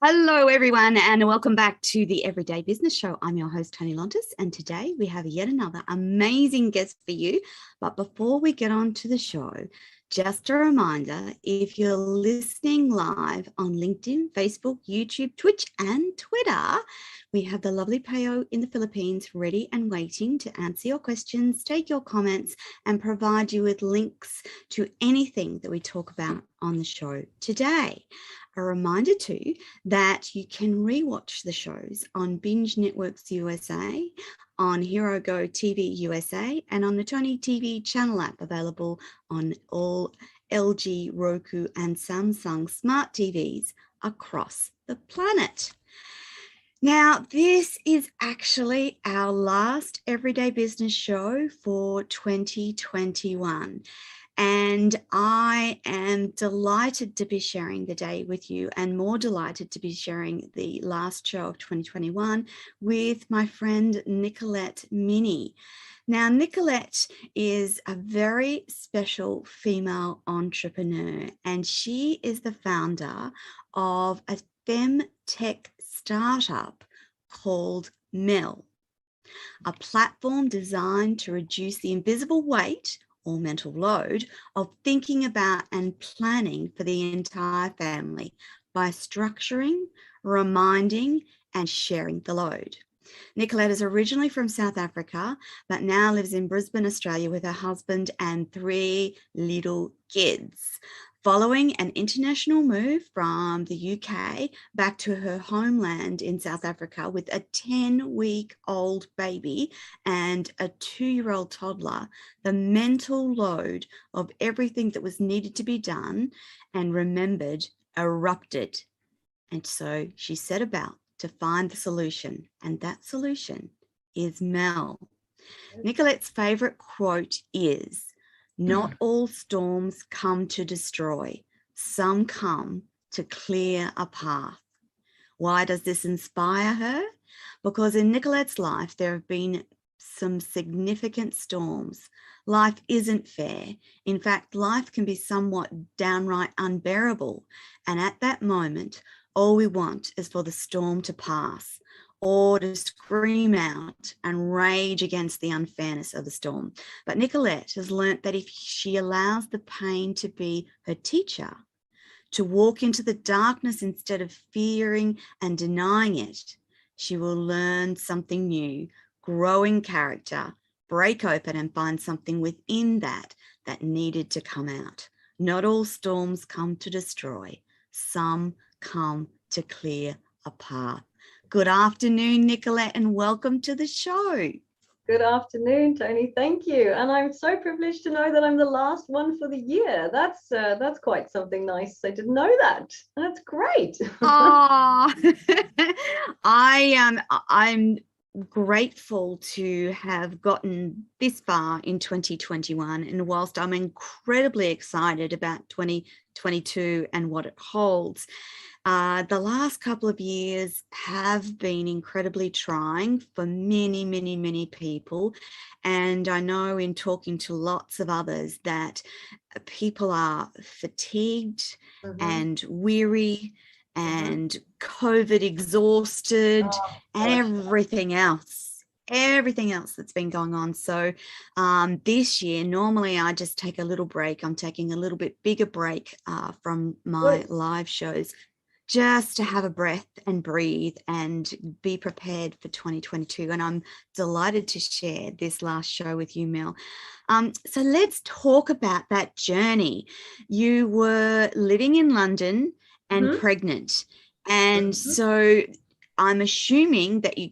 Hello, everyone, and welcome back to the Everyday Business Show. I'm your host, Tony Lontis, and today we have yet another amazing guest for you. But before we get on to the show, just a reminder, if you're listening live on LinkedIn, Facebook, YouTube, Twitch, and Twitter, we have the lovely Peo in the Philippines ready and waiting to answer your questions, take your comments, and provide you with links to anything that we talk about on the show today. A reminder too that you can rewatch the shows on Binge Networks USA, on Hero Go TV USA, and on the Tony TV channel app available on all LG, Roku, and Samsung smart TVs across the planet. Now, this is actually our last Everyday Business show for 2021. And I am delighted to be sharing the day with you, and more delighted to be sharing the last show of 2021 with my friend Nicolette Minnie. Now, Nicolette is a very special female entrepreneur, and she is the founder of a femtech startup called Mell, a platform designed to reduce the invisible weight or mental load of thinking about and planning for the entire family by structuring, reminding, and sharing the load. Nicolette is originally from South Africa, but now lives in Brisbane, Australia with her husband and 3 little kids. Following an international move from the UK back to her homeland in South Africa with a 10-week-old baby and a 2-year-old toddler, the mental load of everything that was needed to be done and remembered erupted. And so she set about to find the solution, and that solution is Mell. Nicolette's favorite quote is, "Not all storms come to destroy. Some come to clear a path." Why does this inspire her? Because in Nicolette's life, there have been some significant storms. Life isn't fair. In fact, life can be somewhat downright unbearable. And at that moment, all we want is for the storm to pass, or to scream out and rage against the unfairness of the storm. But Nicolette has learnt that if she allows the pain to be her teacher, to walk into the darkness instead of fearing and denying it, she will learn something new, grow in character, break open and find something within that needed to come out. Not all storms come to destroy. Some come to clear a path. Good afternoon, Nicolette, and welcome to the show. Good afternoon, Tony. Thank you. And I'm so privileged to know that I'm the last one for the year. That's quite something nice. I didn't know that. That's great. I'm grateful to have gotten this far in 2021. And whilst I'm incredibly excited about 2022 and what it holds, the last couple of years have been incredibly trying for many, many, many people. And I know in talking to lots of others that people are fatigued and weary and COVID exhausted and everything else that's been going on. So this year, normally I just take a little break. I'm taking a little bit bigger break from my live shows, just to have a breath and breathe and be prepared for 2022. And I'm delighted to share this last show with you, Mell. So let's talk about that journey. You were living in London and pregnant. And so I'm assuming that you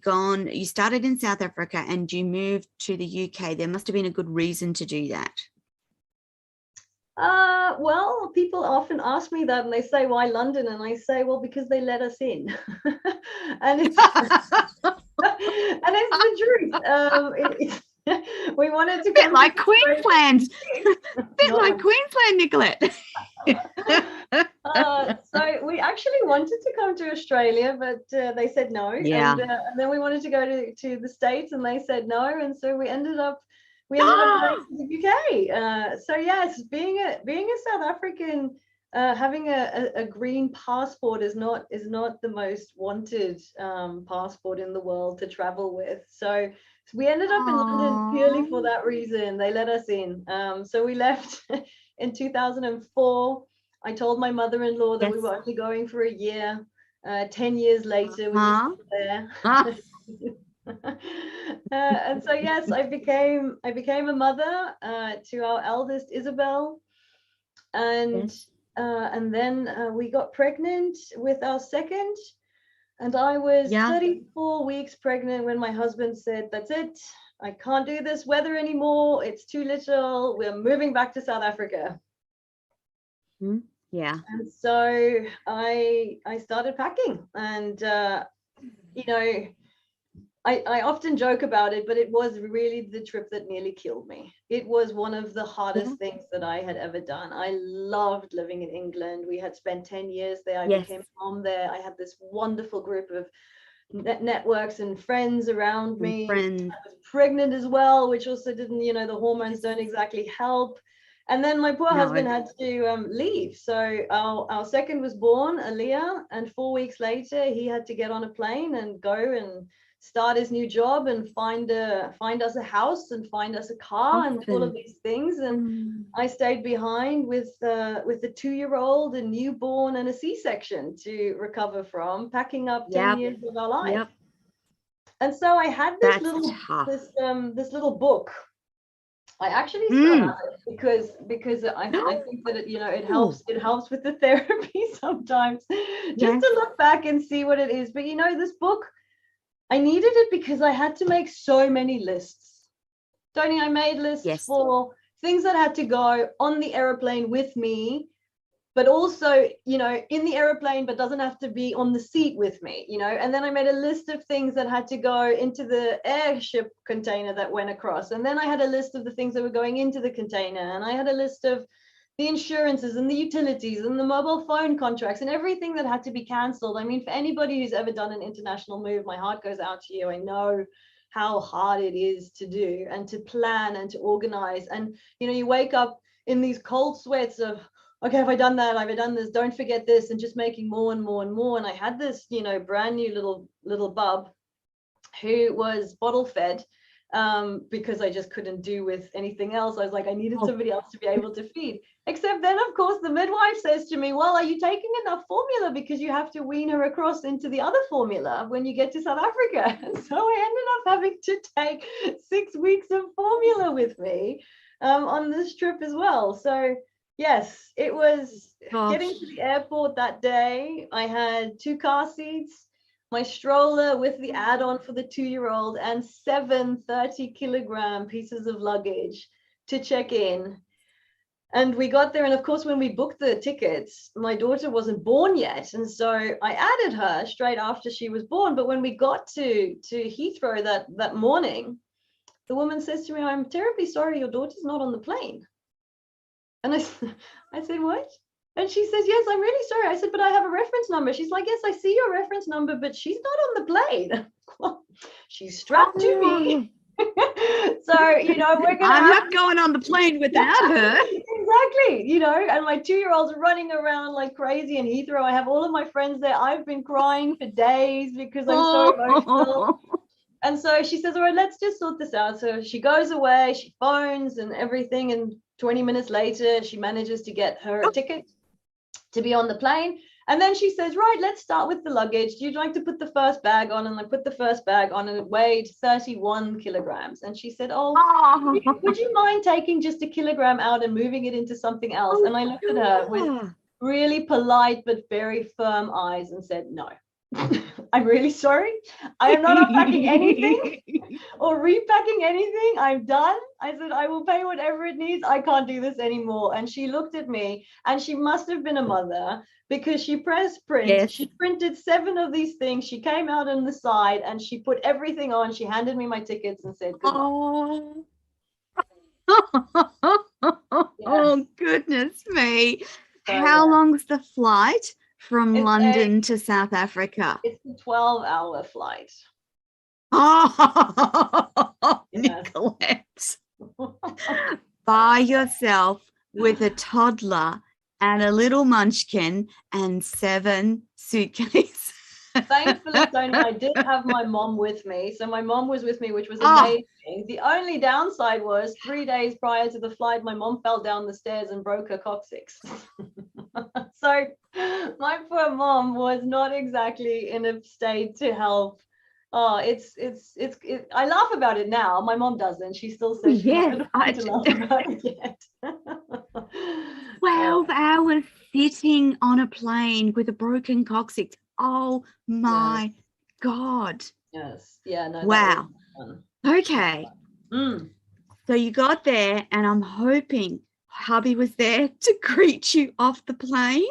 started in South Africa and you moved to the UK. There must have been a good reason to do that. Well, people often ask me that and they say, why London? And I say, well, because they let us in. And it's and it's the truth. We wanted to come like Queensland. Like Queensland, Nicolette. So we actually wanted to come to Australia, but they said no. Yeah. And then we wanted to go to the States and they said no. And so we ended up going to the UK. So yes, being a South African, having a green passport is not the most wanted passport in the world to travel with. So we ended up in London purely for that reason. They let us in. So we left in 2004. I told my mother-in-law that we were only going for a year. 10 years later, we were still there. And so yes, I became a mother to our eldest Isabel, and then we got pregnant with our second, and I was 34 weeks pregnant when my husband said, "That's it, I can't do this weather anymore. It's too little. We're moving back to South Africa." Yeah. And so I started packing, and you know, I often joke about it, but it was really the trip that nearly killed me. It was one of the hardest things that I had ever done. I loved living in England. We had spent 10 years there. I became mom there. I had this wonderful group of networks and friends around me. I was pregnant as well, which also didn't, the hormones don't exactly help. And then my poor husband had to leave. So our second was born, Aaliyah, and 4 weeks later, he had to get on a plane and go and start his new job and find us a house and find us a car and all of these things. And I stayed behind with a 2-year-old, a newborn, and a C-section to recover from, packing up 10 years of our life. And so I had this little book. I actually still have it because I think that it helps with the therapy sometimes, just to look back and see what it is. But this book, I needed it because I had to make so many lists. Tony, I made lists for things that had to go on the airplane with me, but also, in the airplane, but doesn't have to be on the seat with me, and then I made a list of things that had to go into the airship container that went across. And then I had a list of the things that were going into the container. And I had a list of the insurances and the utilities and the mobile phone contracts and everything that had to be canceled. I mean, for anybody who's ever done an international move, my heart goes out to you. I know how hard it is to do and to plan and to organize. And, you wake up in these cold sweats of, okay, have I done that? Have I done this? Don't forget this, and just making more and more and more. And I had this, brand new little bub who was bottle fed because I just couldn't do with anything else. I was like, I needed somebody else to be able to feed. Except then, of course, the midwife says to me, well, are you taking enough formula? Because you have to wean her across into the other formula when you get to South Africa. And so I ended up having to take 6 weeks of formula with me on this trip as well. So yes, it was getting to the airport that day. I had 2 car seats, my stroller with the add-on for the 2-year-old, and 7 30-kilogram pieces of luggage to check in. And we got there, and of course, when we booked the tickets, my daughter wasn't born yet, and so I added her straight after she was born. But when we got to Heathrow that morning, the woman says to me, "I'm terribly sorry, your daughter's not on the plane." And I said, "What?" And she says, "Yes, I'm really sorry." I said, "But I have a reference number." She's like, "Yes, I see your reference number, but she's not on the plane." Well, she's strapped to me. So, we're going to I'm not going on the plane without her. Exactly. And my 2-year-old's running around like crazy in Heathrow. I have all of my friends there. I've been crying for days because I'm so emotional. And so she says, "All right, let's just sort this out." So she goes away, she phones and everything. And 20 minutes later, she manages to get her a ticket to be on the plane. And then she says, "Right, let's start with the luggage. Do you like to put the first bag on?" And I put the first bag on, and it weighed 31 kilograms. And she said, "Oh, would you mind taking just a kilogram out and moving it into something else?" And I looked at her with really polite but very firm eyes and said, "No." "I'm really sorry. I am not unpacking anything or repacking anything. I'm done." I said, "I will pay whatever it needs. I can't do this anymore." And she looked at me, and she must have been a mother because she pressed print. Yes. She printed 7 of these things. She came out on the side and she put everything on. She handed me my tickets and said, "Good luck." Oh, goodness me. So, how long's the flight from London to South Africa? It's a 12-hour flight. Oh, Nicolette. By yourself with a toddler and a little munchkin and 7 suitcases. Thankfully, Tony, I did have my mom with me. So my mom was with me, which was Oh. amazing. The only downside was 3 days prior to the flight, my mom fell down the stairs and broke her coccyx. So my poor mom was not exactly in a state to help. Oh, I laugh about it now. My mom doesn't. She still says she's not going to laugh about it yet. 12 hours sitting on a plane with a broken coccyx. Oh my God. Yes. Yeah. No. Wow. Okay. So you got there, and I'm hoping hubby was there to greet you off the plane.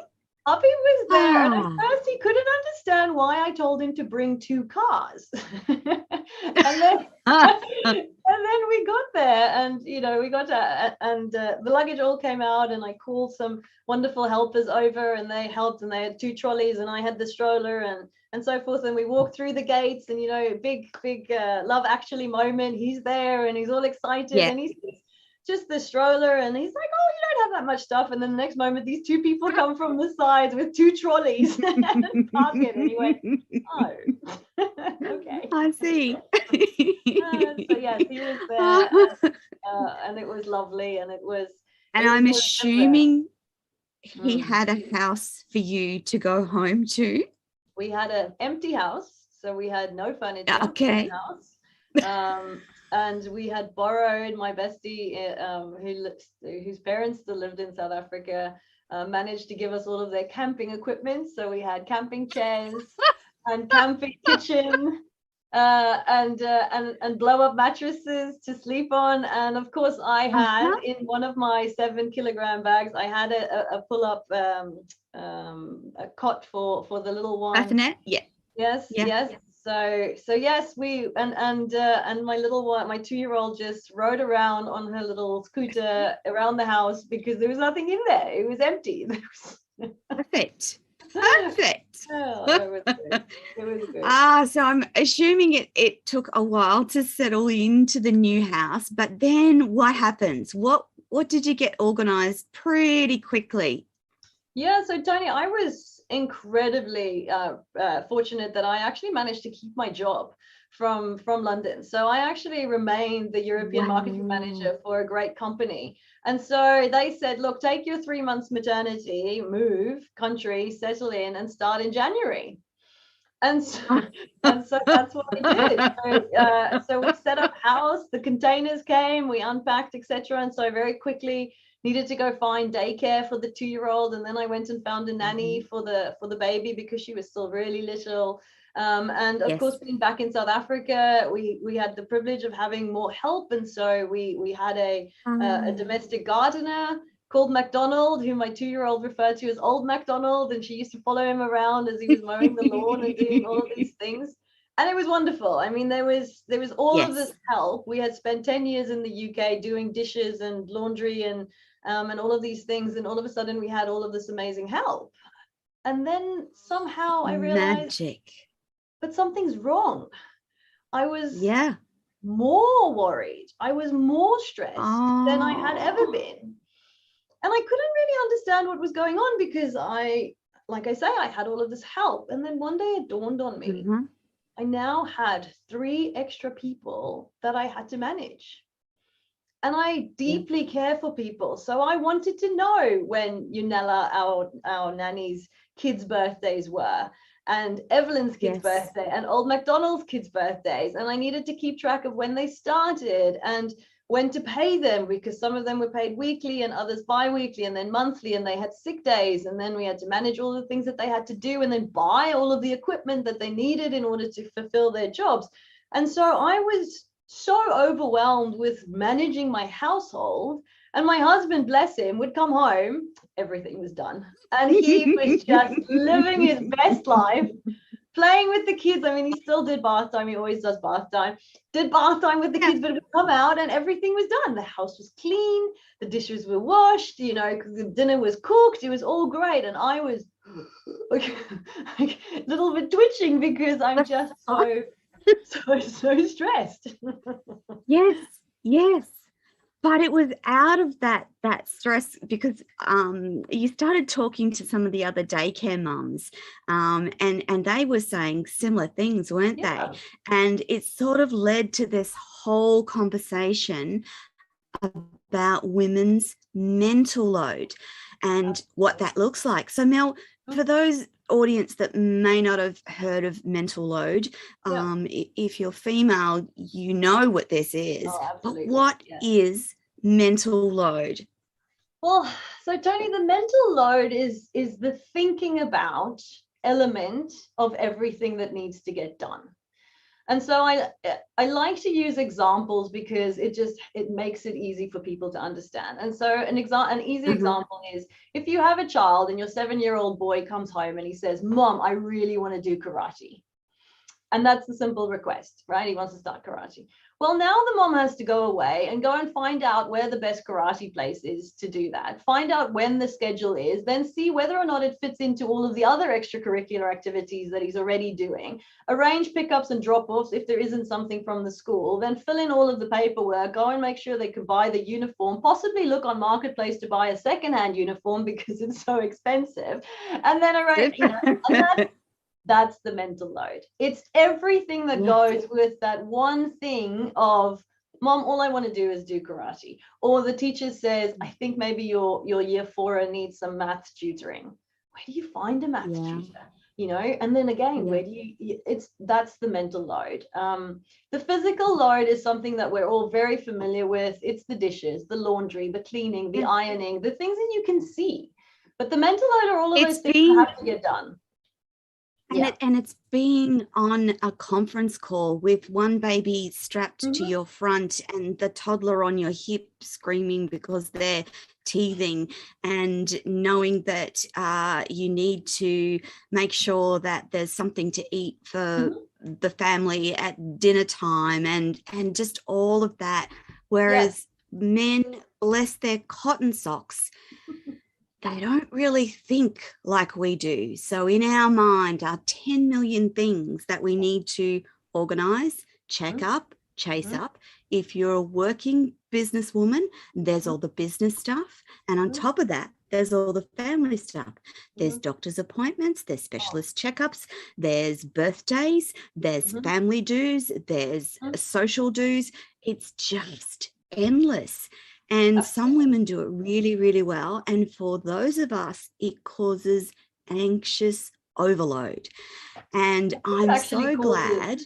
Hubby was there, and at first he couldn't understand why I told him to bring 2 cars. and then we got there, and we got to, and the luggage all came out, and I called some wonderful helpers over, and they helped, and they had 2 trolleys, and I had the stroller, and so forth, and we walked through the gates, and big Love Actually moment. He's there, and he's all excited, and he's just the stroller, and he's like, oh, you don't have that much stuff, and then the next moment these 2 people come from the sides with 2 trolleys and park it, and he went, oh. Okay, I see. So yes, he was there, and it was lovely, and I'm assuming he had a house for you to go home to. We had an empty house, so we had no furniture in the house. And we had borrowed, my bestie, whose parents still lived in South Africa, managed to give us all of their camping equipment. So we had camping chairs and camping kitchen, and blow up mattresses to sleep on. And of course, I had in one of my 7-kilogram bags, I had a pull up a cot for the little one. Bassinet, Yes. So yes, we and my little one, my 2-year-old, just rode around on her little scooter around the house because there was nothing in there. It was empty. Perfect. Oh, it was good. It was good. So I'm assuming it took a while to settle into the new house, but then what happens? What did you get organized pretty quickly? Yeah, so Tony, I was incredibly fortunate that I actually managed to keep my job from London. So I actually remained the European marketing manager for a great company. And so they said, look, take your 3 months maternity, move country, settle in, and start in January. And so that's what we did. So we set up house, the containers came, we unpacked, etc. And so very quickly needed to go find daycare for the 2-year-old, and then I went and found a nanny for the baby because she was still really little. And of course, being back in South Africa, we had the privilege of having more help, and so we had a domestic gardener called MacDonald, who my 2-year-old referred to as Old MacDonald, and she used to follow him around as he was mowing the lawn and doing all of these things. And it was wonderful. I mean, there was all of this help. We had spent 10 years in the UK doing dishes and laundry and all of these things, and all of a sudden we had all of this amazing help. And then somehow I realized, but something's wrong. I was more worried. I was more stressed than I had ever been. And I couldn't really understand what was going on because like I say, I had all of this help. And then one day it dawned on me. I now had 3 extra people that I had to manage. And I deeply care for people. So I wanted to know when Yunella, our nanny's kids' birthdays were, and Evelyn's kids' birthday, and Old MacDonald's kids' birthdays. And I needed to keep track of when they started and when to pay them, because some of them were paid weekly and others bi-weekly and then monthly, and they had sick days. And then we had to manage all the things that they had to do and then buy all of the equipment that they needed in order to fulfill their jobs. And so I was so overwhelmed with managing my household, and my husband, bless him, would come home, everything was done, and he was just living his best life, playing with the kids. I mean, he still did bath time, he always does bath time, did bath time with the kids, but it would come out and everything was done. The house was clean, the dishes were washed, the dinner was cooked, it was all great. And I was like a little bit twitching because I'm just so stressed. Yes. But it was out of that stress because you started talking to some of the other daycare mums, and they were saying similar things, weren't they? And it sort of led to this whole conversation about women's mental load and what that looks like. So Mel, for those audience that may not have heard of mental load, if you're female, you know what this is. But what is mental load? Well, so Tony, the mental load is the thinking about element of everything that needs to get done. And so I like to use examples because it makes it easy for people to understand. And so an easy example is, if you have a child and your 7-year-old boy comes home and he says, "Mom, I really want to do karate." And that's the simple request, right? He wants to start karate. Well, now the mom has to go away and go and find out where the best karate place is to do that. Find out when the schedule is, then see whether or not it fits into all of the other extracurricular activities that he's already doing. Arrange pickups and drop-offs if there isn't something from the school. Then fill in all of the paperwork, go and make sure they can buy the uniform, possibly look on Marketplace to buy a secondhand uniform because it's so expensive. And then arrange, and that's the mental load. It's everything that goes with that one thing of, "Mom, all I want to do is do karate." Or the teacher says, "I think maybe your year 4 needs some maths tutoring." Where do you find a maths tutor? You know, and then again, where do that's the mental load. The physical load is something that we're all very familiar with. It's the dishes, the laundry, the cleaning, the ironing, the things that you can see. But the mental load are all of those things that have to get done. And it's being on a conference call with one baby strapped to your front and the toddler on your hip screaming because they're teething, and knowing that you need to make sure that there's something to eat for the family at dinner time, and just all of that. Whereas men, bless their cotton socks, they don't really think like we do. So in our mind are 10 million things that we need to organize, check up, chase up. If you're a working businesswoman, there's all the business stuff. And on top of that, there's all the family stuff. There's doctor's appointments, there's specialist checkups, there's birthdays, there's family dues, there's social dues. It's just endless. And some women do it really, really well. And for those of us, it causes anxious overload. And I'm so glad.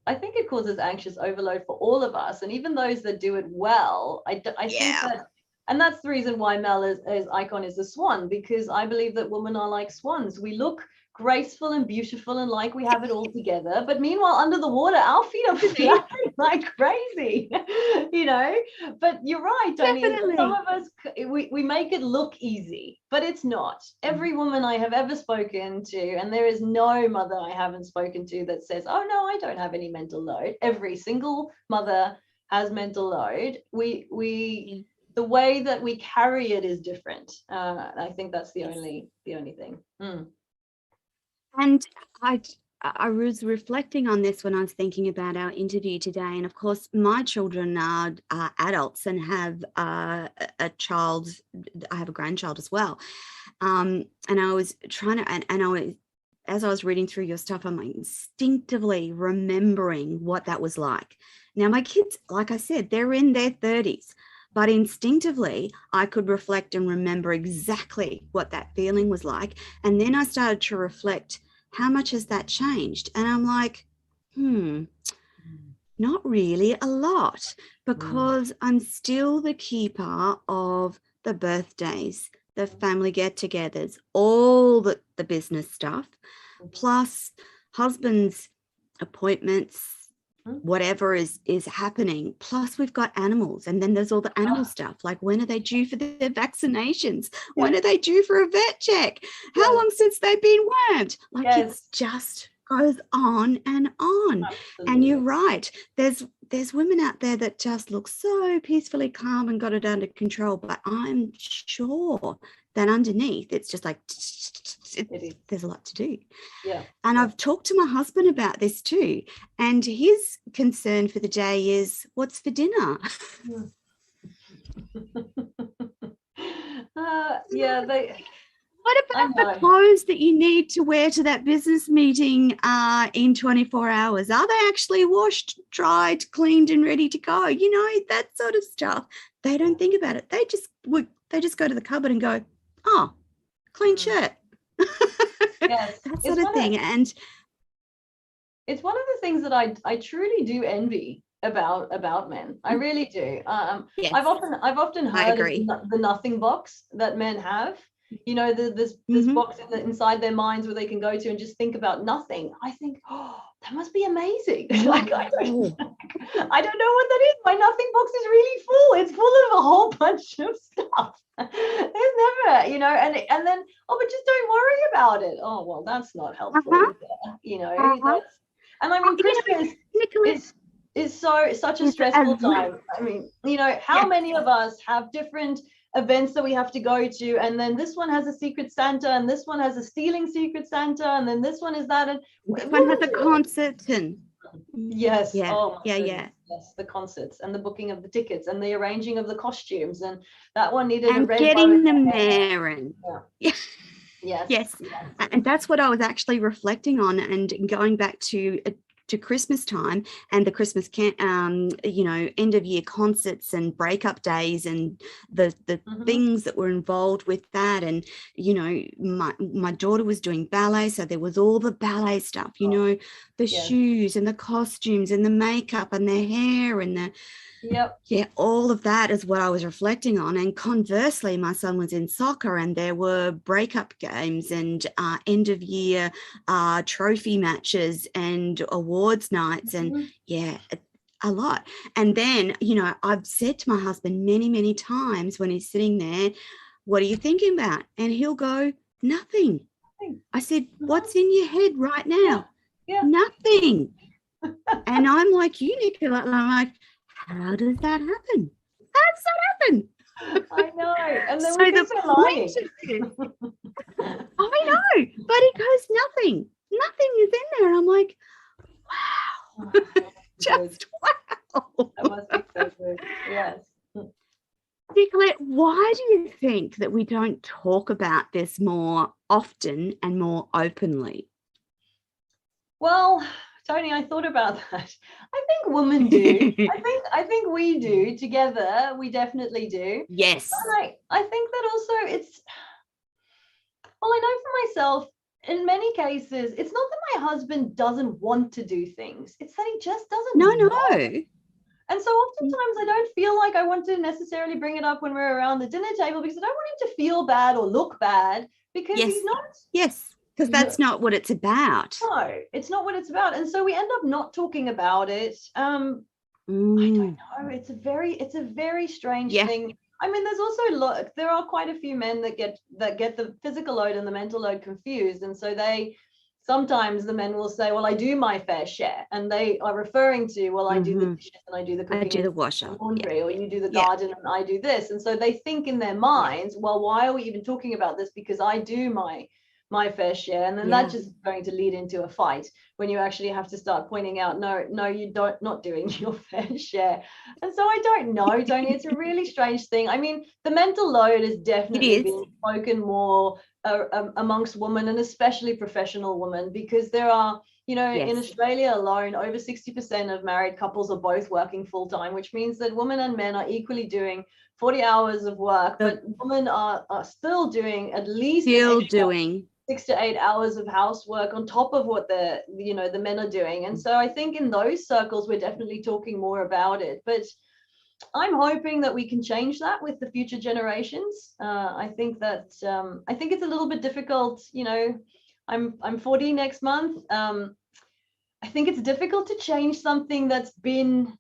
I think it causes anxious overload for all of us. And even those that do it well, I think that, and that's the reason why Mell as icon is a swan, because I believe that women are like swans. We look graceful and beautiful and like we have it all together, but meanwhile under the water our feet are flapping like crazy, you know. But you're right, Tony. Definitely. Some of us we make it look easy, but it's not. Every woman I have ever spoken to, and there is no mother I haven't spoken to that says, "Oh no, I don't have any mental load." Every single mother has mental load. We the way that we carry it is different. I think that's the only thing. And I was reflecting on this when I was thinking about our interview today. And of course, my children are adults and have a child. I have a grandchild as well. And I was trying to, and I was, as I was reading through your stuff, I'm instinctively remembering what that was like. Now, my kids, like I said, they're in their 30s. But instinctively, I could reflect and remember exactly what that feeling was like. And then I started to reflect, how much has that changed? And I'm like, not really a lot, because I'm still the keeper of the birthdays, the family get-togethers, all the business stuff, plus husband's appointments, whatever is happening. Plus we've got animals, and then there's all the animal stuff, like when are they due for their vaccinations? When are they due for a vet check? How long since they've been wormed? Like it just goes on and on. Absolutely. And you're right, there's women out there that just look so peacefully calm and got it under control, but I'm sure that underneath it's just like there's a lot to do. And I've talked to my husband about this too, and his concern for the day is, what's for dinner? Yeah, What about the clothes that you need to wear to that business meeting in 24 hours? Are they actually washed, dried, cleaned, and ready to go? You know, that sort of stuff. They don't think about it. They just go to the cupboard and go, oh, clean shirt. Yes, that sort of thing. And it's one of the things that I truly do envy about men. I really do. yes, I've often heard of the nothing box that men have. You know, this box inside their minds where they can go to and just think about nothing. I think, oh, that must be amazing. Like, I don't know what that is. My nothing box is really full. It's full of a whole bunch of stuff. There's never, you know, and then, oh, but just don't worry about it. Oh, well, that's not helpful either, you know. That's, and I mean, Christmas is such a stressful time. I mean, you know, how many of us have different events that we have to go to, and then this one has a secret Santa, and this one has a stealing secret Santa, and then this one is that, and this one has a concert, and yes, yes, the concerts and the booking of the tickets and the arranging of the costumes, and that one needed and a red getting them there, and yes, and that's what I was actually reflecting on, and going back to Christmas time and the Christmas you know, end of year concerts and breakup days and the things that were involved with that. And you know, my daughter was doing ballet, so there was all the ballet stuff, you know, the shoes and the costumes and the makeup and the hair and the all of that is what I was reflecting on. And conversely, my son was in soccer, and there were breakup games and end of year trophy matches and awards nights, and a lot. And then, you know, I've said to my husband many times when he's sitting there, what are you thinking about? And he'll go, nothing. I said, what's in your head right now? Nothing. And I'm like you, Nicolette, and I'm like, how does that happen? How does that happen? I know. And then so we think they're lying. I know, but he goes, nothing is in there. And I'm like, wow. Just wow. That must be so good. Yes. Nicolette, why do you think that we don't talk about this more often and more openly? Well, Tony, I thought about that. I think women do. I think we do together. We definitely do. Yes. But I think that also I know for myself, in many cases, it's not that my husband doesn't want to do things. It's that he just doesn't know. And so oftentimes I don't feel like I want to necessarily bring it up when we're around the dinner table, because I don't want him to feel bad or look bad, because he's not. Yes. Because that's not what it's about. No, it's not what it's about. And so we end up not talking about it. I don't know. It's a very strange thing. I mean, there's also there are quite a few men that get the physical load and the mental load confused. And so sometimes the men will say, well, I do my fair share. And they are referring to, well, I do the dishes and I do the cooking. I do the washer. Laundry, or you do the garden and I do this. And so they think in their minds, well, why are we even talking about this? Because I do my fair share. And then that's just going to lead into a fight when you actually have to start pointing out, no, you not doing your fair share. And so I don't know, Tony, it's a really strange thing. I mean, the mental load is definitely being spoken more amongst women, and especially professional women, because there are, you know, in Australia alone, over 60% of married couples are both working full time, which means that women and men are equally doing 40 hours of work, but women are still doing at least 6 to 8 hours of housework on top of what the men are doing. And so I think in those circles, we're definitely talking more about it. But I'm hoping that we can change that with the future generations. I think it's a little bit difficult. You know, I'm 40 next month. I think it's difficult to change something that's been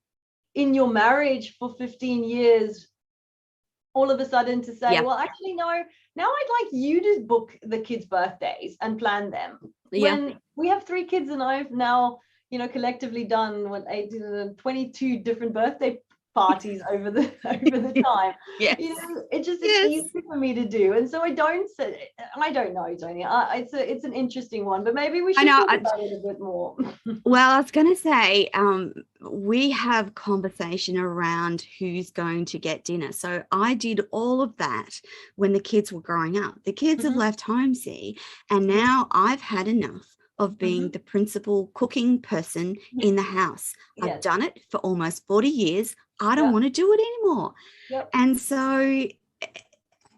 in your marriage for 15 years. All of a sudden to say, well, actually, no, now I'd like you to book the kids' birthdays and plan them. When we have 3 kids, and I've now, you know, collectively done 22 different birthday parties over the time. Yes. You know, it's Yes. easy for me to do, and so I don't know, Tony. It's an interesting one, but maybe we should talk about it a bit more. Well, I was going to say, we have conversation around who's going to get dinner. So I did all of that when the kids were growing up. The kids have left home, see, and now I've had enough of being the principal cooking person in the house. I've done it for almost 40 years. I don't want to do it anymore. And so,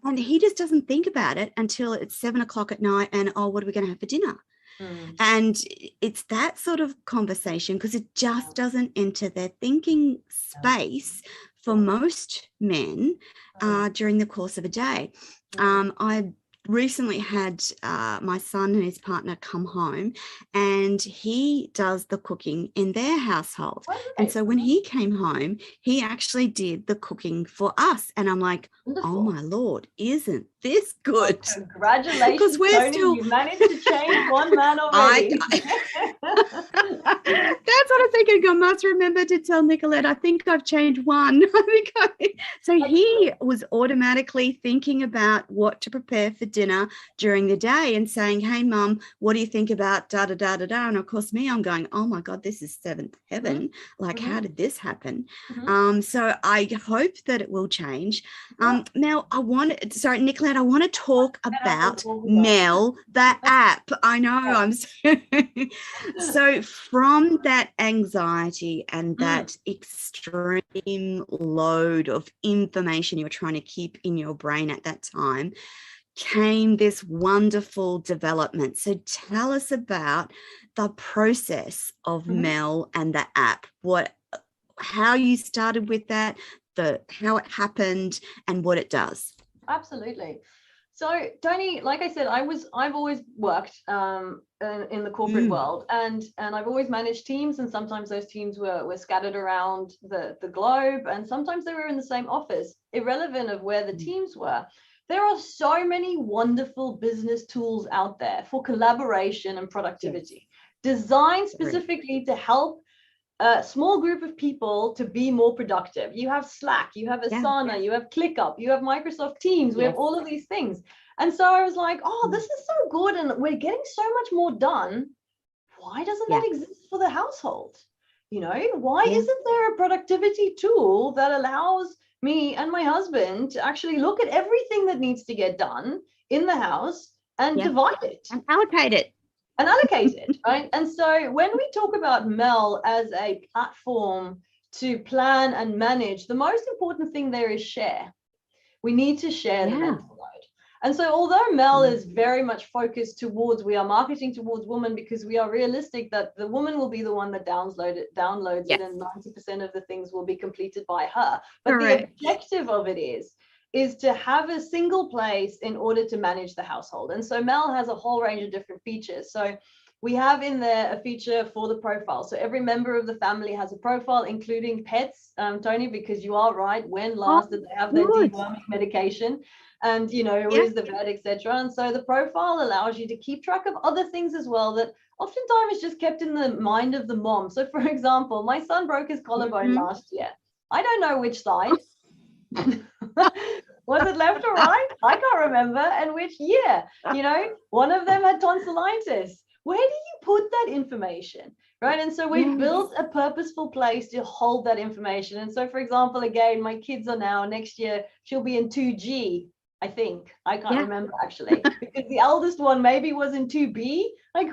and he just doesn't think about it until it's 7 o'clock at night and, oh, what are we going to have for dinner? And it's that sort of conversation, because it just doesn't enter their thinking space for most men during the course of a day. I recently had my son and his partner come home, and he does the cooking in their household. And so when he came home, he actually did the cooking for us. And I'm like, oh my Lord, isn't this good? Oh, congratulations, we're Tony, still... you managed to change one man already. That's what I'm thinking. I must remember to tell Nicolette, I think I've changed one. So he was automatically thinking about what to prepare for dinner during the day and saying, hey, Mum, what do you think about da, da, da, da, da? And of course, me, I'm going, oh, my God, this is seventh heaven. Like, how did this happen? So I hope that it will change. Now, Nicolette, I want to talk about Mell, the app. I know. I'm so from that anxiety and that extreme load of information you're trying to keep in your brain at that time came this wonderful development. So tell us about the process of Mell and the app, how you started with that, how it happened and what it does. Absolutely. So, Tony, like I said, I've always worked in the corporate world, and I've always managed teams, and sometimes those teams were scattered around the globe, and sometimes they were in the same office, irrelevant of where the teams were. There are so many wonderful business tools out there for collaboration and productivity, designed specifically to help a small group of people to be more productive. You have Slack, you have Asana, you have ClickUp, you have Microsoft Teams, we have all of these things. And so I was like, oh, this is so good, and we're getting so much more done. Why doesn't that exist for the household? You know, why isn't there a productivity tool that allows me and my husband to actually look at everything that needs to get done in the house and divide it and allocate it? Right? And so when we talk about Mell as a platform to plan and manage, the most important thing there is share. We need to share the mental load. And so although Mell is very much focused towards, we are marketing towards women because we are realistic that the woman will be the one that downloads it, and 90% of the things will be completed by her. But the objective of it is to have a single place in order to manage the household. And so Mell has a whole range of different features. So we have in there a feature for the profile. So every member of the family has a profile, including pets, Tony, because you are right. When last did they have their deworming medication? And, you know, who is the vet, etc. And so the profile allows you to keep track of other things as well that oftentimes is just kept in the mind of the mom. So, for example, my son broke his collarbone last year. I don't know which side. Was it left or right? I can't remember. And which year? You know, one of them had tonsillitis. Where do you put that information? Right. And so we've built a purposeful place to hold that information. And so, for example, again, my kids are now, next year, she'll be in 2G. I think I can't remember actually, because the eldest one maybe was in 2B. Like,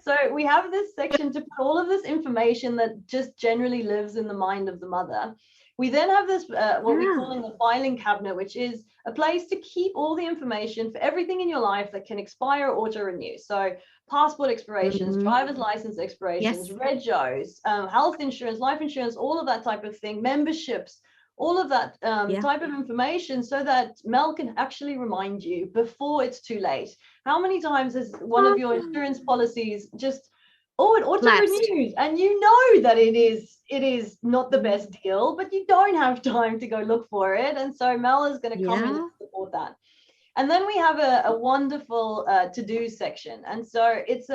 so we have this section to put all of this information that just generally lives in the mind of the mother. We then have this, what we call in the filing cabinet, which is a place to keep all the information for everything in your life that can expire or auto renew. So passport expirations, driver's license expirations, regos, health insurance, life insurance, all of that type of thing, memberships, all of that type of information, so that Mell can actually remind you before it's too late. How many times has one of your insurance policies just, it auto renews, and you know that it is not the best deal, but you don't have time to go look for it. And so Mell is going to come in and support that. And then we have a wonderful to-do section. And so it's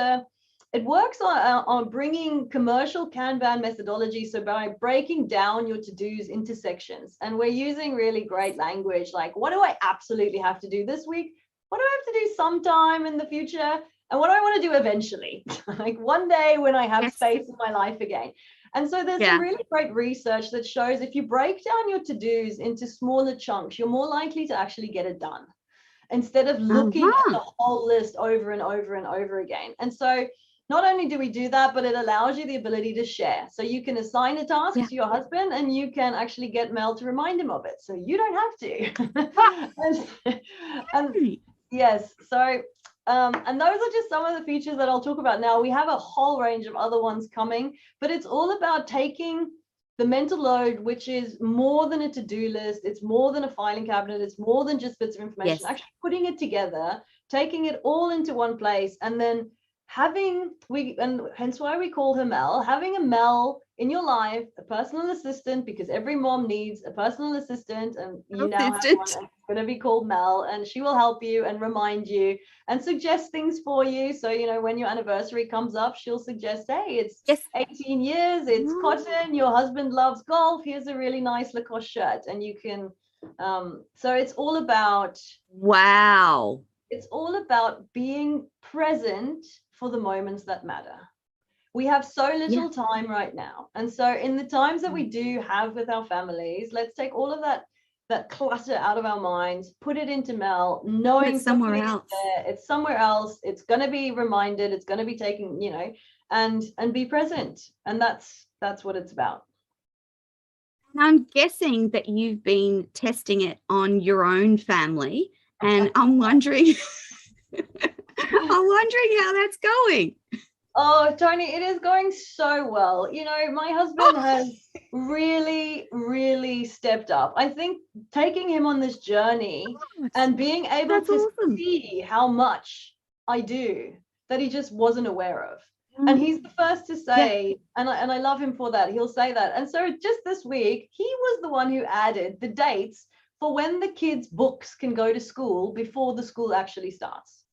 it works on bringing commercial Kanban methodology. So by breaking down your to-dos into sections, and we're using really great language like, what do I absolutely have to do this week? What do I have to do sometime in the future? And what do I want to do eventually? Like one day when I have space in my life again. And so there's some really great research that shows if you break down your to-dos into smaller chunks, you're more likely to actually get it done instead of looking at the whole list over and over and over again. And so not only do we do that, but it allows you the ability to share. So you can assign a task to your husband and you can actually get Mel to remind him of it. So you don't have to. and yes, so and those are just some of the features that I'll talk about now. We have a whole range of other ones coming, but it's all about taking the mental load, which is more than a to-do list. It's more than a filing cabinet. It's more than just bits of information, actually putting it together, taking it all into one place, and then and hence why we call her Mel, having a Mel in your life, a personal assistant, because every mom needs a personal assistant, and you now have one, and it's going to be called Mel, and she will help you and remind you and suggest things for you. So, you know, when your anniversary comes up, she'll suggest, hey, it's 18 years, it's cotton, your husband loves golf, here's a really nice Lacoste shirt, and you can, so it's all about, it's all about being present for the moments that matter. We have so little time right now. And so in the times that we do have with our families, let's take all of that clutter out of our minds, put it into Mel, knowing it's somewhere else. It's somewhere else. It's going to be reminded. It's going to be taken, you know, and be present. And that's what it's about. And I'm guessing that you've been testing it on your own family, and I'm wondering how that's going. Oh, Tony, it is going so well. You know, my husband has really, really stepped up. I think taking him on this journey and being able to see how much I do that he just wasn't aware of. And he's the first to say, and I love him for that, he'll say that. And so just this week, he was the one who added the dates for when the kids' books can go to school before the school actually starts.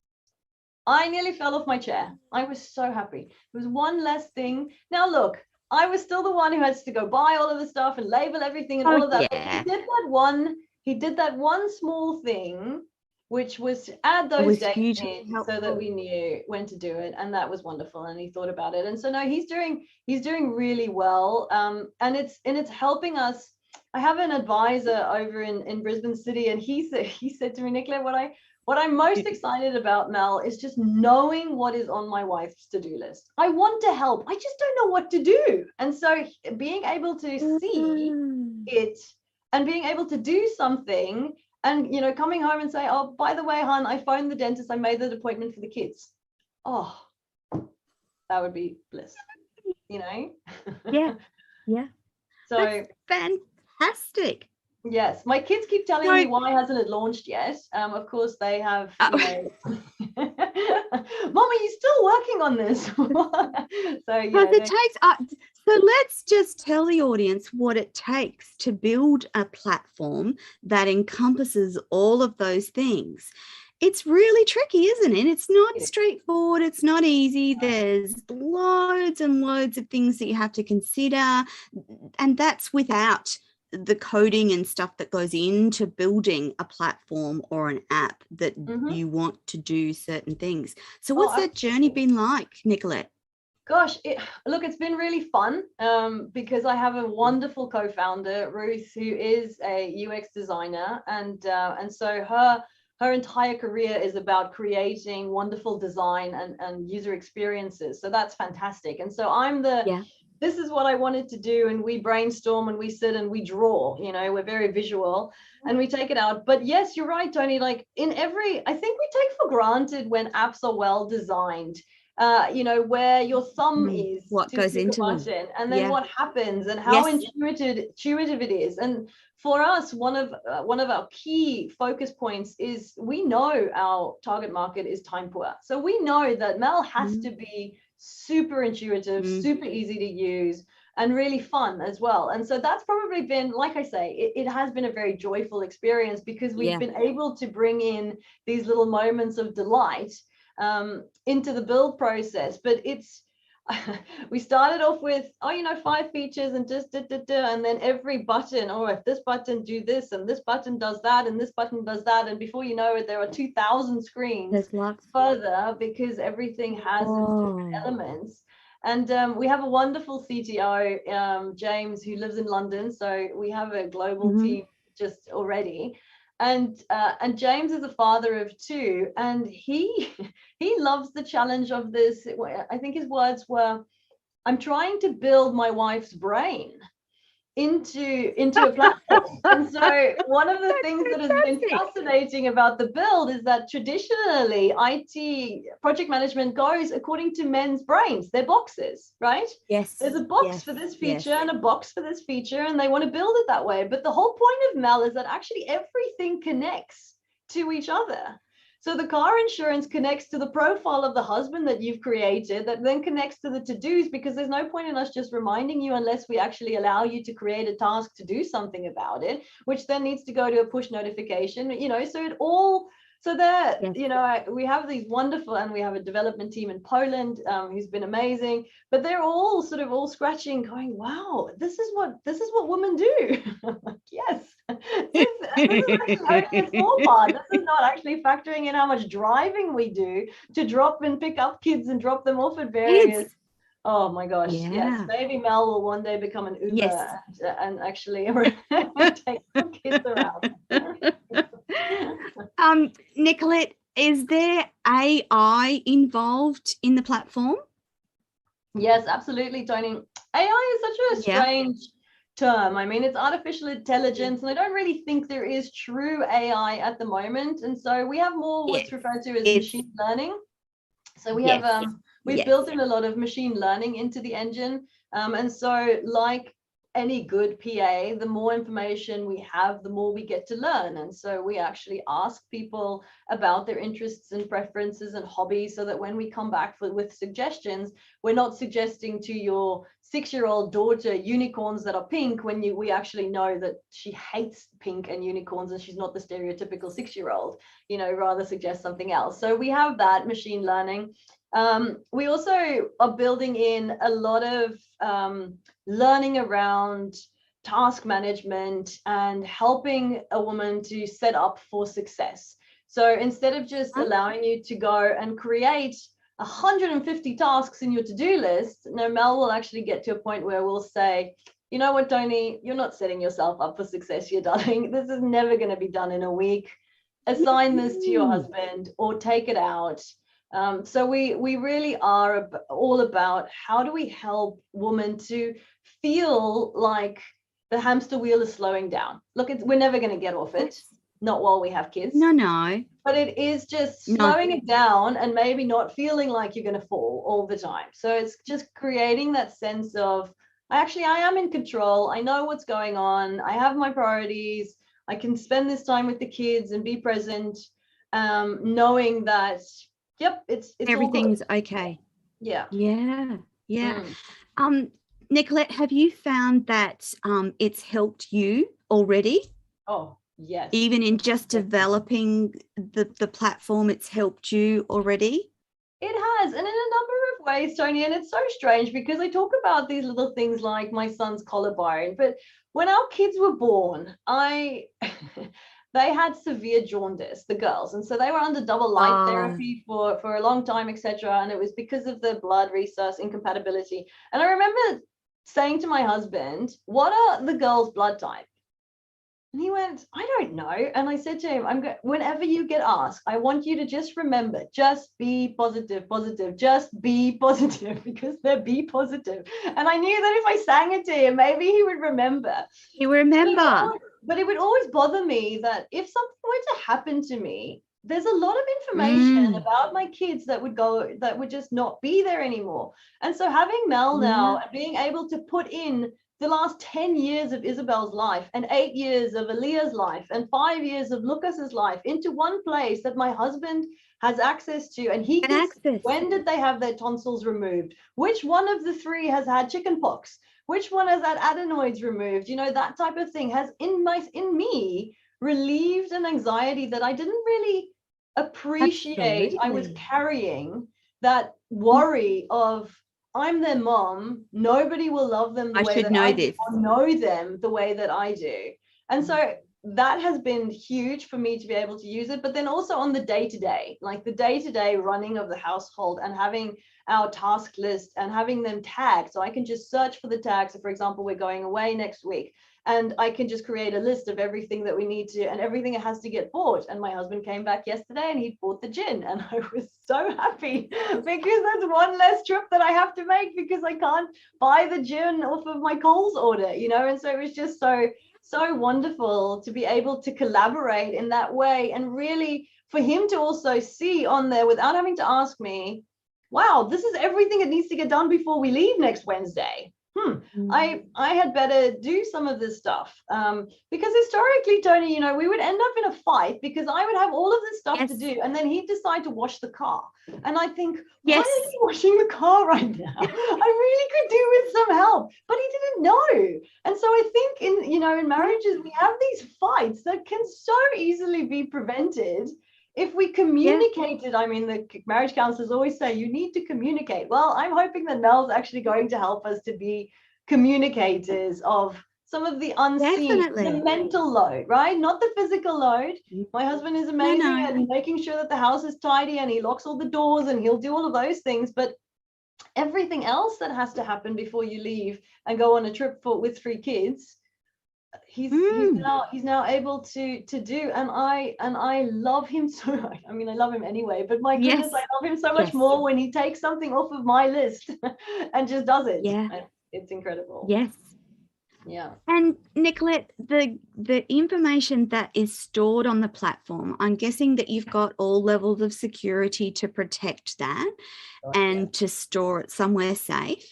I nearly fell off my chair. I was so happy. It was one less thing. Now, look, I was still the one who has to go buy all of the stuff and label everything and all of that. Yeah. He did that one small thing, which was to add those dates in so that we knew when to do it. And that was wonderful. And he thought about it. And so no, he's doing really well. And it's helping us. I have an advisor over in Brisbane City, and he said to me, Nicolette, what I'm most excited about, Mel, is just knowing what is on my wife's to-do list. I want to help. I just don't know what to do. And so being able to see it and being able to do something and, you know, coming home and say, oh, by the way, hon, I phoned the dentist. I made the appointment for the kids. Oh, that would be bliss, you know? Yeah. So that's fantastic. Yes, my kids keep telling me why hasn't it launched yet? Of course, they have. You know, Mom, are you still working on this? So yeah. So let's just tell the audience what it takes to build a platform that encompasses all of those things. It's really tricky, isn't it? It's not straightforward. It's not easy. There's loads and loads of things that you have to consider, and that's without the coding and stuff that goes into building a platform or an app that you want to do certain things. So what's that journey been like, Nicolette? Gosh, it's been really fun because I have a wonderful co-founder, Ruth, who is a UX designer, and so her entire career is about creating wonderful design and user experiences. So that's fantastic. And so I'm this is what I wanted to do, and we brainstorm and we sit and we draw, you know, we're very visual and we take it out. But yes, you're right, Tony, like I think we take for granted when apps are well designed, you know, where your thumb is what goes into a button, and then what happens and how intuitive it is. And for us, one of our key focus points is we know our target market is time poor. So we know that Mel has to be super intuitive, super easy to use, and really fun as well. And so that's probably been, like I say, it has been a very joyful experience because we've been able to bring in these little moments of delight into the build process. But it's we started off with 5 features and just and then every button, if this button do this and this button does that and this button does that, and before you know it there are 2,000 screens further, because everything has its different elements. And we have a wonderful CTO, James, who lives in London, so we have a global team just already. And James is a father of 2, and he loves the challenge of this. I think his words were, "I'm trying to build my wife's brain into a platform." And so one of the things that has been fascinating about the build is that traditionally IT project management goes according to men's brains, their boxes, right? Yes. There's a box for this feature and a box for this feature, and they want to build it that way. But the whole point of Mell is that actually everything connects to each other. So the car insurance connects to the profile of the husband that you've created, that then connects to the to-dos, because there's no point in us just reminding you unless we actually allow you to create a task to do something about it, which then needs to go to a push notification, so it all, so that, we have these wonderful, and we have a development team in Poland who's been amazing, but they're all sort of all scratching, going, wow, this is what women do. I'm like, yes. This is actually only a small part. This is not actually factoring in how much driving we do to drop and pick up kids and drop them off at various. Oh my gosh, yes. Maybe Mell will one day become an Uber and actually take some kids around. Nicolette, is there AI involved in the platform? Yes, absolutely, Tony. AI is such a strange term. I mean, it's artificial intelligence, and I don't really think there is true AI at the moment. And so we have more what's referred to as machine learning. So we have we've built in a lot of machine learning into the engine. And so, like any good PA, the more information we have, the more we get to learn. And so we actually ask people about their interests and preferences and hobbies, so that when we come back with suggestions, we're not suggesting to your 6-year-old daughter unicorns that are pink when we actually know that she hates pink and unicorns and she's not the stereotypical 6-year-old, rather suggest something else. So we have that machine learning. We also are building in a lot of learning around task management and helping a woman to set up for success. So instead of just allowing you to go and create 150 tasks in your to-do list, Mell will actually get to a point where we'll say, you know what, Tony, you're not setting yourself up for success, you're darling. This is never going to be done in a week. Assign this to your husband or take it out. So we really are all about how do we help women to feel like the hamster wheel is slowing down. Look, we're never going to get off it, not while we have kids. No. But it is just slowing it down and maybe not feeling like you're going to fall all the time. So it's just creating that sense of, I am in control. I know what's going on. I have my priorities. I can spend this time with the kids and be present, knowing that, it's everything's okay. Yeah. Nicolette, have you found that it's helped you already? Oh, yes. Even in just developing the platform, it's helped you already? It has, and in a number of ways, Tony, and it's so strange because I talk about these little things like my son's collarbone, but when our kids were born, they had severe jaundice, the girls, and so they were under double light therapy for a long time, etc. And it was because of the blood resource incompatibility. And I remember saying to my husband, "What are the girls' blood type?" And he went, "I don't know." And I said to him, whenever you get asked, I want you to just remember, just be positive, just be positive, because they're be positive. And I knew that if I sang it to him, maybe he would remember. He would remember. But it would always bother me that if something were to happen to me, there's a lot of information about my kids that would just not be there anymore. And so having Mell now and being able to put in the last 10 years of Isabel's life and 8 years of Aaliyah's life and 5 years of Lucas's life into one place that my husband has access to, and he can see when did they have their tonsils removed, which one of the 3 has had chicken pox, which one has had adenoids removed, that type of thing has in me relieved an anxiety that I didn't really appreciate I was Absolutely. carrying that worry of, I'm their mom, nobody will love them the I way should that know I do, this. or know them the way that I do. And so that has been huge for me to be able to use it. But then also on the day-to-day, like the day-to-day running of the household, and having our task list and having them tagged. So I can just search for the tags. So for example, we're going away next week, and I can just create a list of everything that we need to, and everything that has to get bought. And my husband came back yesterday and he bought the gin, and I was so happy because that's one less trip that I have to make, because I can't buy the gin off of my Coles order, you know. And so it was just so wonderful to be able to collaborate in that way, and really for him to also see on there without having to ask me, wow, this is everything that needs to get done before we leave next Wednesday. I had better do some of this stuff, because historically, Tony, you know, we would end up in a fight because I would have all of this stuff to do, and then he'd decide to wash the car, and I think, why are you washing the car right now? I really could do with some help, but he didn't know. And so I think in marriages we have these fights that can so easily be prevented if we communicated. I mean, the marriage counselors always say you need to communicate. Well, I'm hoping that Mel's actually going to help us to be communicators of some of the unseen, the mental load, right? Not the physical load. My husband is amazing at making sure that the house is tidy, and he locks all the doors, and he'll do all of those things. But everything else that has to happen before you leave and go on a trip with 3 kids, he's now able to do. And I love him so much. I mean, I love him anyway, but my goodness, I love him so much more when he takes something off of my list and just does it. It's incredible. Yeah. And Nicolette, the information that is stored on the platform, I'm guessing that you've got all levels of security to protect that and to store it somewhere safe.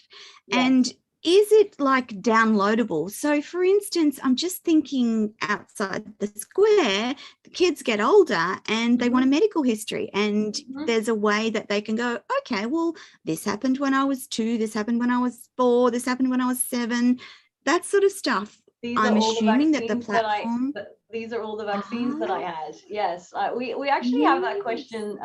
And is it like downloadable? So for instance, I'm just thinking outside the square, the kids get older and they want a medical history, and there's a way that they can go, okay, well, this happened when I was 2, this happened when I was 4, this happened when I was 7. That sort of stuff. I'm assuming that the platform. These are all the vaccines that I had. Yes, we actually have that question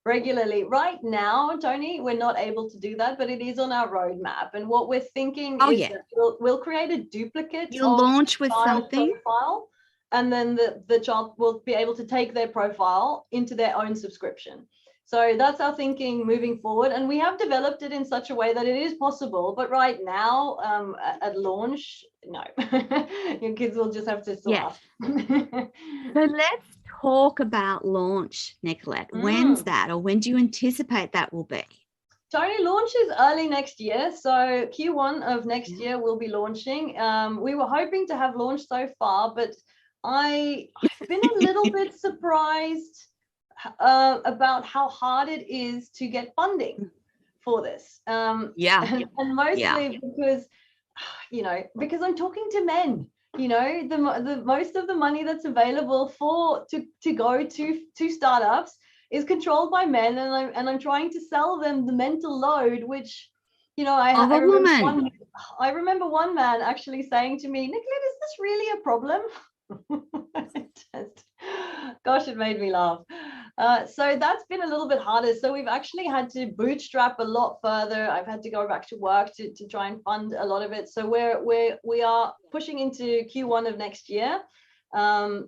regularly. Right now, Tony, we're not able to do that, but it is on our roadmap. And what we're thinking is that we'll create a duplicate. You'll launch with something. Profile, and then the child will be able to take their profile into their own subscription. So that's our thinking moving forward, and we have developed it in such a way that it is possible. But right now, at launch, no, your kids will just have to still ask. So let's talk about launch, Nicolette. When's that, or when do you anticipate that will be? Tony, launch is early next year, so Q1 of next year we'll be launching. We were hoping to have launched so far, but I've been a little bit surprised about how hard it is to get funding for this. And mostly because, because I'm talking to men. The most of the money that's available to go to startups is controlled by men, and I'm trying to sell them the mental load, which I remember one man actually saying to me, Nicolette, is this really a problem? Gosh, it made me laugh. So that's been a little bit harder. So we've actually had to bootstrap a lot further. I've had to go back to work to try and fund a lot of it. So we are pushing into Q1 of next year,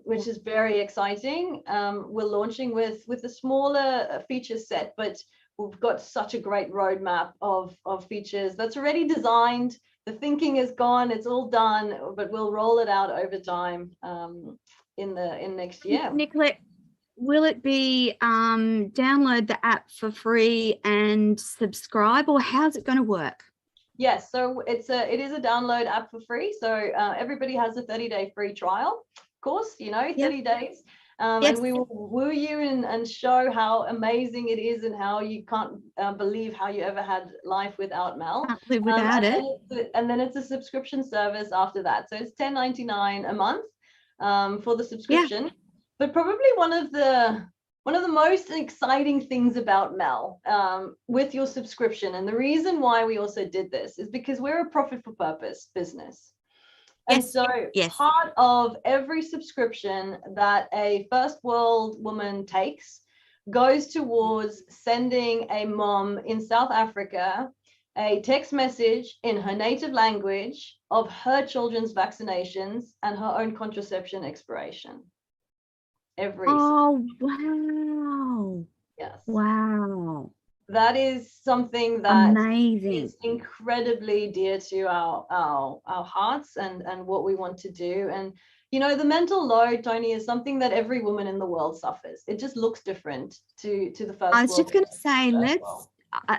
which is very exciting. We're launching with a smaller feature set, but we've got such a great roadmap of features that's already designed. The thinking is gone, it's all done, but we'll roll it out over time in next year. Nicolette, will it be download the app for free and subscribe, or how's it going to work? Yes, so it is a download app for free. So everybody has a 30-day free trial. Of course, 30 days. And we will woo you and show how amazing it is, and how you can't believe how you ever had life without Mell. Can't live without it. And then it's a subscription service after that. So it's $10.99 a month for the subscription. Yeah. But probably one of the most exciting things about Mell with your subscription, and the reason why we also did this, is because we're a profit for purpose business. And so part of every subscription that a first world woman takes goes towards sending a mom in South Africa a text message in her native language of her children's vaccinations and her own contraception expiration. Oh, wow. Yes. Wow. That is something that amazing is incredibly dear to our hearts and what we want to do. And you know, the mental load, Tony, is something that every woman in the world suffers. It just looks different to the first world. I was just going to say,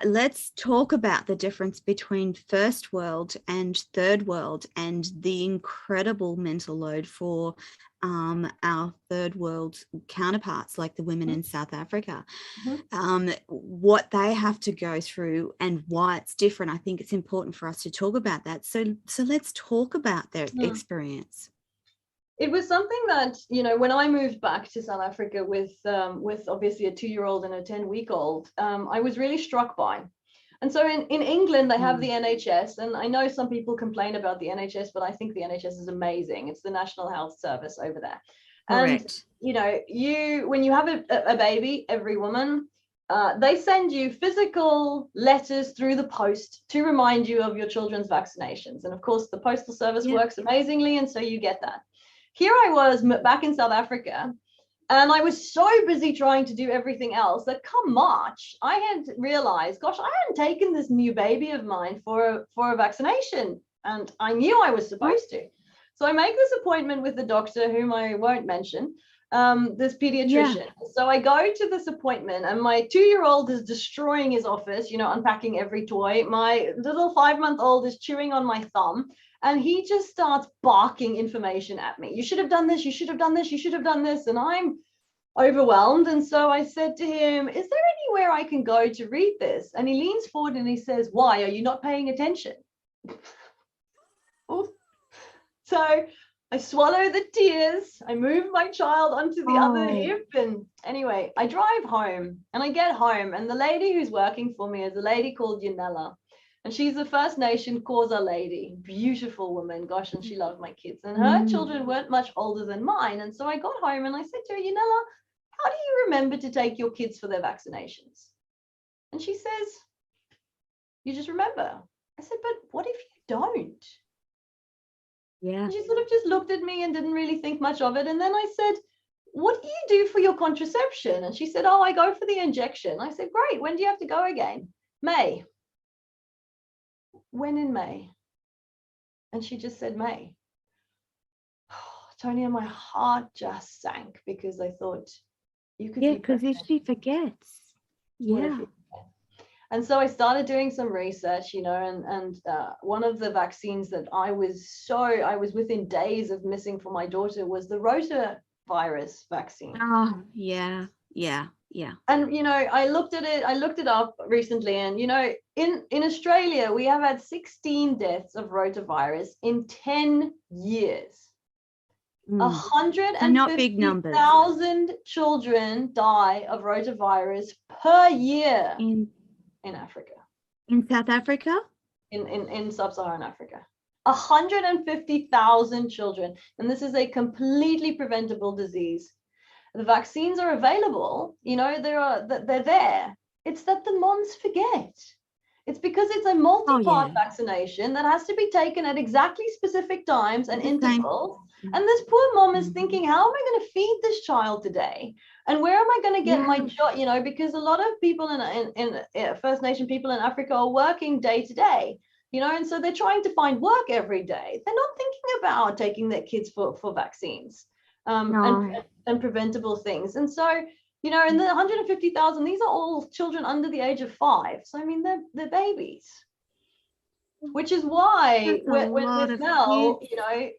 let's talk about the difference between first world and third world and the incredible mental load for our third world counterparts, like the women in South Africa, what they have to go through and why it's different. I think it's important for us to talk about that. So let's talk about their experience. It was something that, you know, when I moved back to South Africa with obviously a 2-year-old and a 10-week-old, I was really struck by. And so in England, they have the NHS, and I know some people complain about the NHS, but I think the NHS is amazing. It's the National Health Service over there. Correct. And, you know, when you have a baby, every woman, they send you physical letters through the post to remind you of your children's vaccinations. And of course, the postal service works amazingly, and so you get that. Here I was back in South Africa, and I was so busy trying to do everything else that come March, I had realized, gosh, I hadn't taken this new baby of mine for a vaccination, and I knew I was supposed to. So I make this appointment with the doctor, whom I won't mention, this pediatrician. So I go to this appointment, and my 2-year-old is destroying his office, you know, unpacking every toy. My little 5-month-old is chewing on my thumb. And he just starts barking information at me. You should have done this. You should have done this. You should have done this. And I'm overwhelmed. And so I said to him, is there anywhere I can go to read this? And he leans forward and he says, why? Are you not paying attention? So I swallow the tears. I move my child onto the other hip. And anyway, I drive home, and I get home. And the lady who's working for me is a lady called Yanela. And she's a First Nation Causa lady, beautiful woman, gosh, and she loved my kids. And her children weren't much older than mine. And so I got home and I said to her, Yanela, how do you remember to take your kids for their vaccinations? And she says, you just remember. I said, but what if you don't? Yeah. And she sort of just looked at me and didn't really think much of it. And then I said, what do you do for your contraception? And she said, oh, I go for the injection. I said, great. When do you have to go again? May. When in May? And she just said May. Tony, and my heart just sank, because I thought, you could because if she forgets, And so I started doing some research, you know, and one of the vaccines that I was within days of missing for my daughter was the rotavirus vaccine. Oh, yeah. And, you know, I looked it up recently, and, you know, in Australia, we have had 16 deaths of rotavirus in 10 years. 150,000 children die of rotavirus per year in Africa. In South Africa? In sub-Saharan Africa. 150,000 children. And this is a completely preventable disease. The vaccines are available, you know, they're there. It's that the moms forget. It's because it's a multi-part vaccination that has to be taken at exactly specific times and intervals. And this poor mom is thinking, how am I going to feed this child today? And where am I going to get my job? You know, because a lot of people in First Nation people in Africa are working day to day, you know, and so they're trying to find work every day. They're not thinking about taking their kids for vaccines. And preventable things. And so, you know, in the 150,000, these are all children under the age of 5. So, I mean, they're babies, which is why with Mell, you know,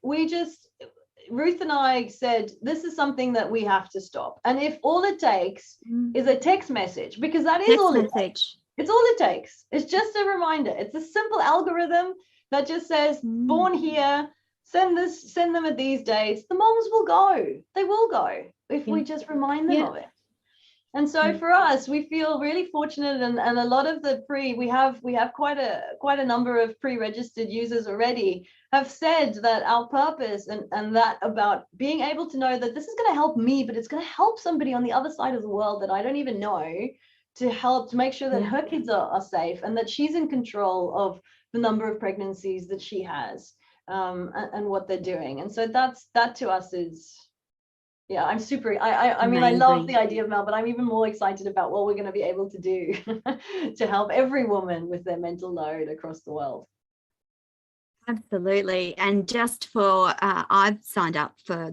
Ruth and I said, this is something that we have to stop. And if all it takes is a text message, because that is all it takes. It's all it takes. It's just a reminder. It's a simple algorithm that just says, born here, send them at these dates. The moms will go. They will go if we just remind them of it. And so for us, we feel really fortunate, and a lot of the we have quite a number of pre-registered users already have said that our purpose and that about being able to know that this is going to help me, but it's going to help somebody on the other side of the world that I don't even know, to help to make sure that her kids are safe and that she's in control of the number of pregnancies that she has, and what they're doing. And so that to us is, yeah, I'm super, I mean, I love the idea of Mel, but I'm even more excited about what we're going to be able to do to help every woman with their mental load across the world. Absolutely. And just for I've signed up for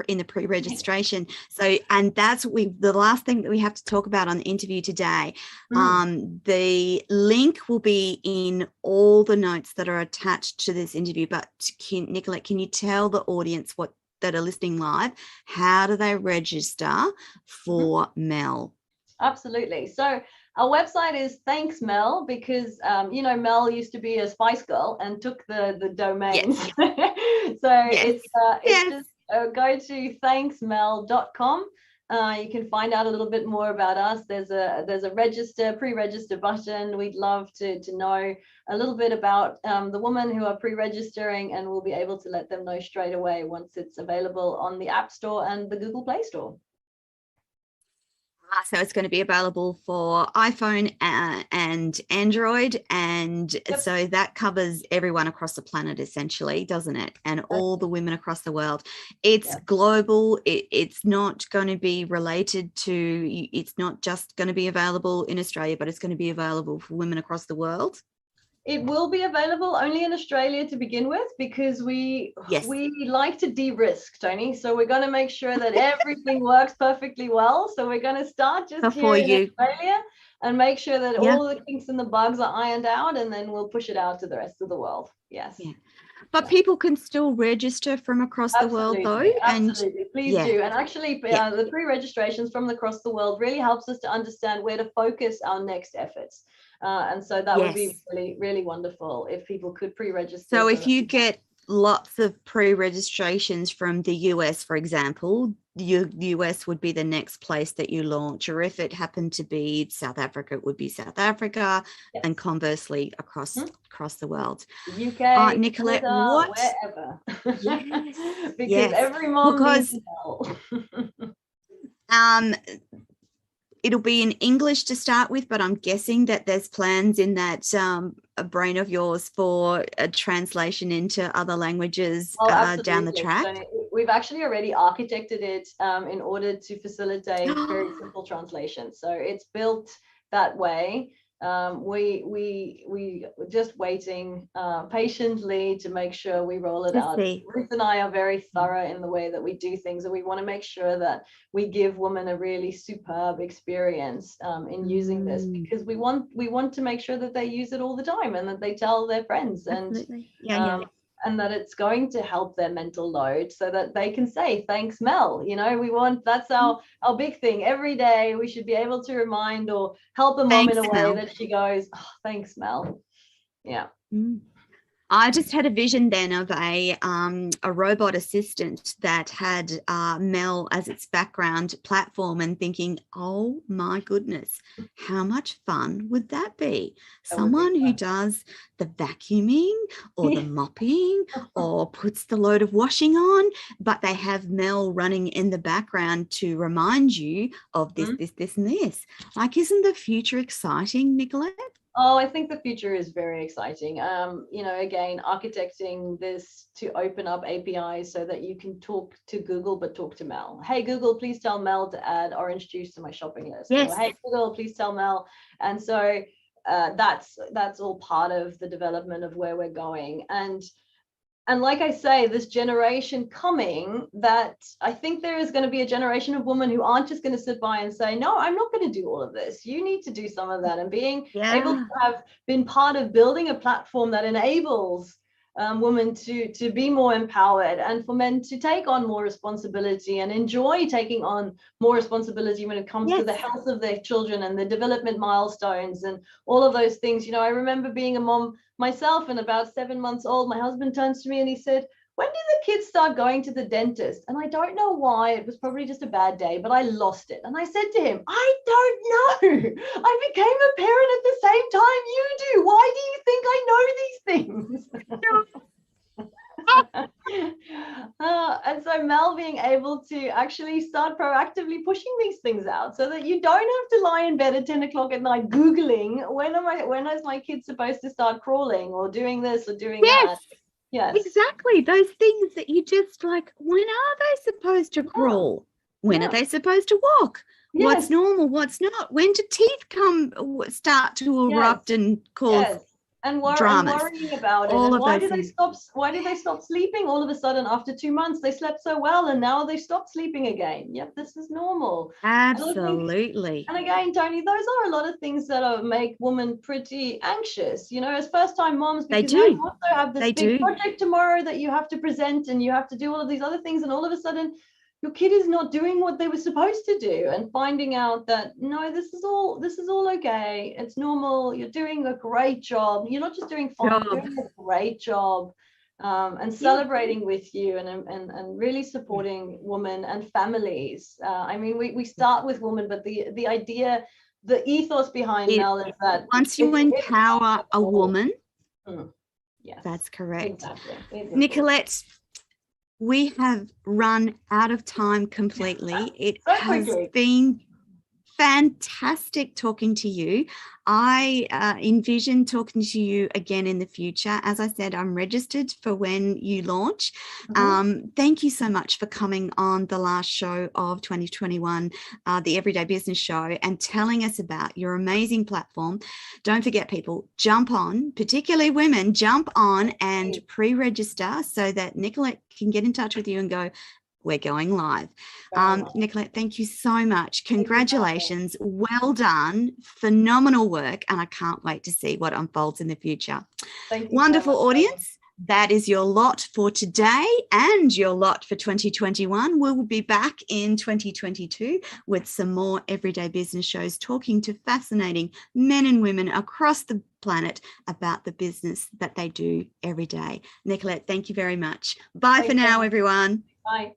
in the pre-registration. So, and that's the last thing that we have to talk about on the interview today. The link will be in all the notes that are attached to this interview. But Nicolette, can you tell the audience that are listening live, how do they register for Mell? Absolutely. So our website is Thanks Mell, because Mell used to be a Spice Girl and took the domains. Yes. So it's just go to thanksmell.com. You can find out a little bit more about us. There's a pre-register button. We'd love to know a little bit about the women who are pre-registering, and we'll be able to let them know straight away once it's available on the App Store and the Google Play Store. So it's going to be available for iPhone and Android, and so that covers everyone across the planet essentially, doesn't it? And all the women across the world. It's global. It's not going to be related to, it's not just going to be available in Australia, but it's going to be available for women across the world. It will be available only in Australia to begin with, because we like to de-risk, Tony. So we're going to make sure that everything works perfectly well. So we're going to start just here in Australia and make sure that all the kinks and the bugs are ironed out, and then we'll push it out to the rest of the world. Yes. Yeah. But people can still register from across the world, though. Absolutely, please do. And actually, the pre-registrations from across the world really helps us to understand where to focus our next efforts. And so that would be really, really wonderful if people could pre-register. So if you get lots of pre-registrations from the US, for example, the US would be the next place that you launch, or if it happened to be South Africa, it would be South Africa, and conversely across the world. UK, Nicolette, Canada, wherever. Because every mom needs help. It'll be in English to start with, but I'm guessing that there's plans in that a brain of yours for a translation into other languages down the track. So we've actually already architected it in order to facilitate very simple translation. So it's built that way. We just waiting patiently to make sure we roll it out. Ruth and I are very thorough in the way that we do things, and we want to make sure that we give women a really superb experience in using this, because we want to make sure that they use it all the time and that they tell their friends, and that it's going to help their mental load, so that they can say thanks Mell. That's our big thing. Every day we should be able to remind or help a mom in a way that she goes, oh, thanks Mell. I just had a vision then of a robot assistant that had Mell as its background platform, and thinking, oh my goodness, how much fun would that be? Someone who does the vacuuming or the mopping or puts the load of washing on, but they have Mell running in the background to remind you of this, this, and this. Like, isn't the future exciting, Nicolette? Oh, I think the future is very exciting. Again, architecting this to open up APIs so that you can talk to Google, but talk to Mell. Hey, Google, please tell Mell to add orange juice to my shopping list. Yes. Or, hey, Google, please tell Mell. And so that's all part of the development of where we're going. And like I say, this generation coming, that I think there is going to be a generation of women who aren't just going to sit by and say, no, I'm not going to do all of this. You need to do some of that. And being able to have been part of building a platform that enables women to be more empowered, and for men to take on more responsibility and enjoy taking on more responsibility when it comes to the health of their children and the development milestones and all of those things. I remember being a mom myself, and about 7 months old, my husband turns to me and he said, when did the kids start going to the dentist? And I don't know why. It was probably just a bad day, but I lost it. And I said to him, I don't know. I became a parent at the same time you do. Why do you think I know these things? And so Mel being able to actually start proactively pushing these things out so that you don't have to lie in bed at 10 o'clock at night Googling when is my kid supposed to start crawling or doing this or doing that. Yes, exactly. Those things that you just like, when are they supposed to crawl? When are they supposed to walk? Yes. What's normal? What's not? When do teeth start to erupt and cause and dramas? worrying about it? All and of those things. Why did they stop sleeping all of a sudden after 2 months? They slept so well and now they stopped sleeping again. Yep, this is normal. Absolutely. And again, Tony, those are a lot of things that make women pretty anxious, you know, as first-time moms, because you also have this big project tomorrow that you have to present and you have to do all of these other things, and all of a sudden your kid is not doing what they were supposed to do, and finding out that no, this is all okay, it's normal, you're doing a great job, you're not just doing fine, you're doing a great job. And celebrating with you and really supporting women and families. I mean, we start with women, but the idea, the ethos behind Mel is that once you empower a woman, yes, that's correct. Exactly. Nicolette, we have run out of time completely. It has been fantastic talking to you. I envision talking to you again in the future. As I said, I'm registered for when you launch. Thank you so much for coming on the last show of 2021, the Everyday Business Show, and telling us about your amazing platform. Don't forget, people, jump on, particularly women, jump on and pre-register so that Nicolette can get in touch with you and go, we're going live. Nicolette, thank you so much. Congratulations. Well done. Phenomenal work. And I can't wait to see what unfolds in the future. Wonderful audience. That is your lot for today and your lot for 2021. We'll be back in 2022 with some more Everyday Business shows, talking to fascinating men and women across the planet about the business that they do every day. Nicolette, thank you very much. Bye for now, everyone. Bye.